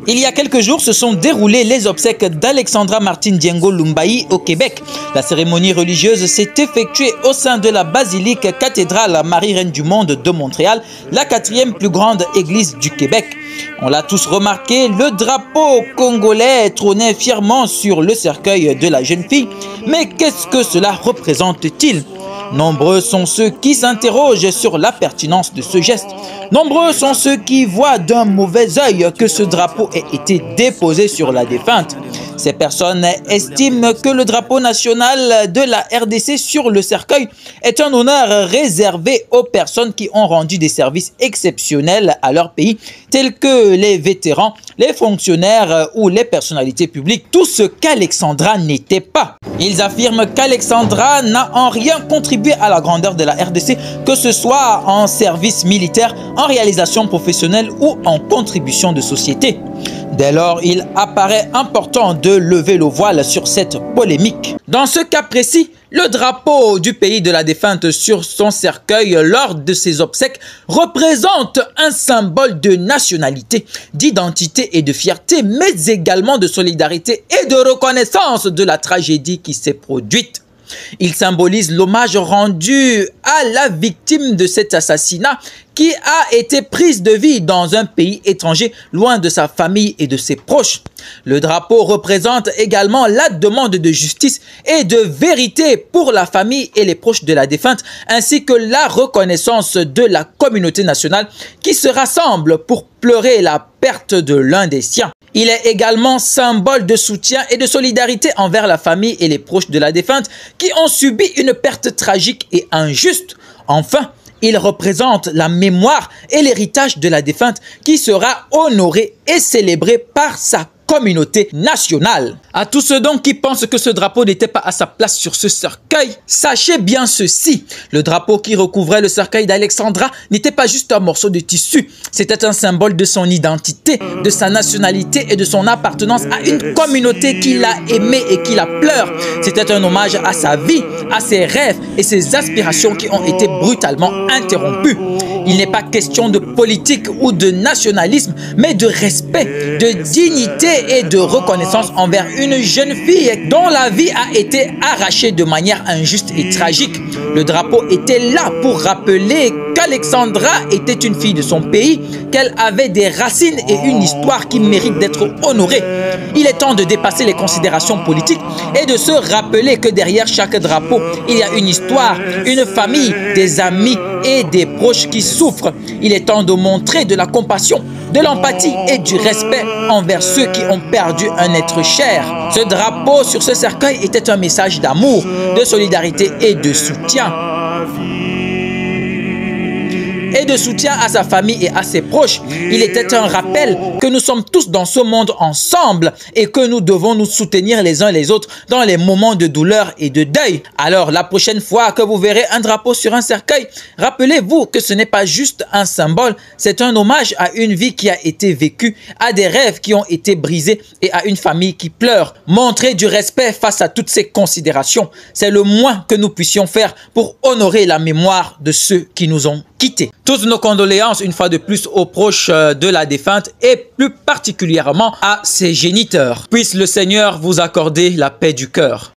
Il y a quelques jours se sont déroulées les obsèques d'Alexandra Martine Diengo Lumbayi au Québec. La cérémonie religieuse s'est effectuée au sein de la basilique cathédrale Marie-Reine du Monde de Montréal, la 4e plus grande église du Québec. On l'a tous remarqué, le drapeau congolais trônait fièrement sur le cercueil de la jeune fille. Mais qu'est-ce que cela représente-t-il ? Nombreux sont ceux qui s'interrogent sur la pertinence de ce geste. Nombreux sont ceux qui voient d'un mauvais œil que ce drapeau ait été déposé sur la défunte. Ces personnes estiment que le drapeau national de la RDC sur le cercueil est un honneur réservé aux personnes qui ont rendu des services exceptionnels à leur pays, tels que les vétérans, les fonctionnaires ou les personnalités publiques, tout ce qu'Alexandra n'était pas. Ils affirment qu'Alexandra n'a en rien contribué à la grandeur de la RDC, que ce soit en service militaire, en réalisation professionnelle ou en contribution de société. Dès lors, il apparaît important de lever le voile sur cette polémique. Dans ce cas précis, le drapeau du pays de la défunte sur son cercueil lors de ses obsèques représente un symbole de nationalité, d'identité et de fierté, mais également de solidarité et de reconnaissance de la tragédie qui s'est produite. Il symbolise l'hommage rendu à la victime de cet assassinat qui a été prise de vie dans un pays étranger, loin de sa famille et de ses proches. Le drapeau représente également la demande de justice et de vérité pour la famille et les proches de la défunte, ainsi que la reconnaissance de la communauté nationale qui se rassemble pour pleurer la perte de l'un des siens. Il est également symbole de soutien et de solidarité envers la famille et les proches de la défunte qui ont subi une perte tragique et injuste. Enfin, il représente la mémoire et l'héritage de la défunte qui sera honoré et célébré par sa communauté nationale. À tous ceux donc qui pensent que ce drapeau n'était pas à sa place sur ce cercueil, sachez bien ceci, le drapeau qui recouvrait le cercueil d'Alexandra n'était pas juste un morceau de tissu, c'était un symbole de son identité, de sa nationalité et de son appartenance à une communauté qui l'a aimé et qui la pleure. C'était un hommage à sa vie, à ses rêves et ses aspirations qui ont été brutalement interrompus. Il n'est pas question de politique ou de nationalisme, mais de respect, de dignité et de reconnaissance envers une jeune fille dont la vie a été arrachée de manière injuste et tragique. Le drapeau était là pour rappeler qu'Alexandra était une fille de son pays, qu'elle avait des racines et une histoire qui mérite d'être honorée. Il est temps de dépasser les considérations politiques et de se rappeler que derrière chaque drapeau, il y a une histoire, une famille, des amis et des proches qui souffrent. Il est temps de montrer de la compassion, de l'empathie et du respect envers ceux qui ont perdu un être cher. Ce drapeau sur ce cercueil était un message d'amour, de solidarité et de soutien. À sa famille et à ses proches. Il était un rappel que nous sommes tous dans ce monde ensemble et que nous devons nous soutenir les uns les autres dans les moments de douleur et de deuil. Alors, la prochaine fois que vous verrez un drapeau sur un cercueil, rappelez-vous que ce n'est pas juste un symbole, c'est un hommage à une vie qui a été vécue, à des rêves qui ont été brisés et à une famille qui pleure. Montrer du respect face à toutes ces considérations, c'est le moins que nous puissions faire pour honorer la mémoire de ceux qui nous ont quittés. Toutes nos condoléances une fois de plus aux proches de la défunte et plus particulièrement à ses géniteurs. Puisse le Seigneur vous accorder la paix du cœur.